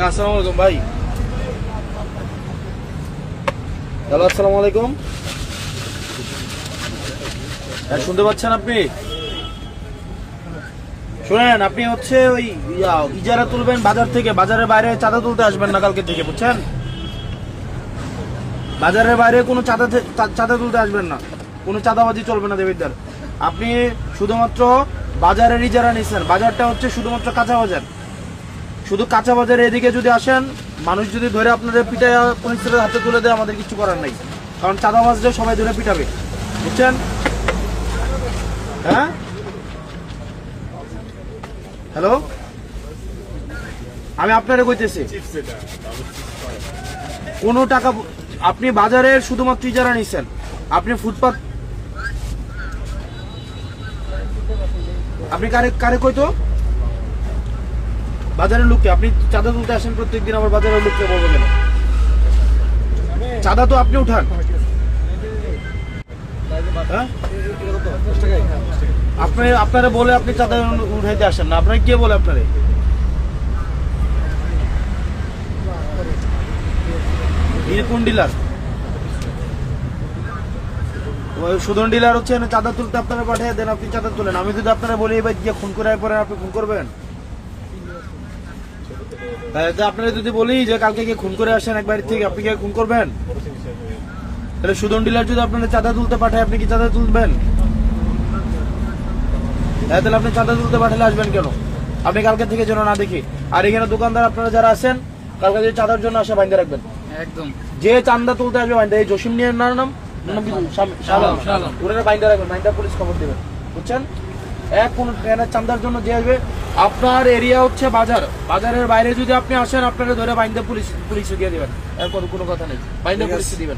আসসালামু আলাইকুম ভাই। হ্যালো, আসসালামু আলাইকুম। শুনতে পাচ্ছেন আপনি? শুনেন, আপনি হচ্ছে ওই ইজারা তুলবেন বাজার থেকে, বাজারের বাইরে চাঁদা তুলতে আসবেন না কালকে থেকে, বুঝছেন? বাজারের বাইরে কোনো চাঁদা তুলতে আসবেন না, কোনো চাঁদাবাজি চলবে না দেবিদ্দার। আপনি শুধুমাত্র বাজারের ইজারা নিচ্ছেন, বাজারটা হচ্ছে শুধুমাত্র কাঁচা বাজার। শুধু কাঁচা বাজারে এদিকে যদি আসেন, মানুষ যদি ধরে আপনাদের পিটায় পুলিশের হাতে তুলে দেয়, আমাদের কিছু করার নাই, কারণ চাঁদাবাজদের সবাই ধরে পিটাবে, বুঝছেন? হ্যাঁ, হ্যালো, আমি আপনারে কইতেছি, কোনো টাকা আপনি বাজারের শুধুমাত্র ইজারা নিচ্ছেন, আপনি ফুটপাত, আপনি কারে কারে কইতো বাজারের লোককে? আপনি চাঁদা তুলতে আসেন প্রত্যেকদিন, আবার বাজারের লোককে বলবো কেন? চাঁদা তো আপনি উঠান। হ্যাঁ, আপনারা বলে আপনি চাঁদা উঠাইতে আসেন না, আপনারা কে বলে আপনারে? কোন ডিলার? সুদন ডিলার হচ্ছে চাঁদা তুলতে আপনারা পাঠিয়ে দেন, আপনি চাঁদা তুলেন। আমি যদি আপনারা বলি এবার গিয়ে খুন করে পরে আপনি খুন করবেন? আপনারা যদি বলি যে কালকে গিয়ে খুন করে আসেন এক বাড়ি থেকে, আপনি গিয়ে খুন করবেন? তাহলে সুদন ডিলার যদি আপনারা চাঁদা তুলতে পাঠায়, আপনি কি চাঁদা তুলবেন? তাহলে আপনি চাঁদা তুলতে পাঠালে আসবেন কেন? আপনি কালকে থেকে যেন না দেখি। আর এখানে দোকানদার আপনারা যারা আছেন, কালকে যদি চাঁদার জন্য আসে বাইন্দা রাখবেন একদম। যে চাঁদা তুলতে আসবে বাইন্দা, এই জসিম নিয়ে নাম ওরা বাইন্দা রাখবেন, বাইন্দা পুলিশ খবর দেবেন, বুঝছেন? কোন চাঁদার জন্য যে আসবে, আপনার এরিয়া হচ্ছে বাজার, বাজারের বাইরে যদি আপনি আসেন, আপনারা ধরে বাইন্দা পুলিশে দিয়ে দেবেন, এর কোনো কথা নেই, বাইন্দা পুলিশে দিবেন।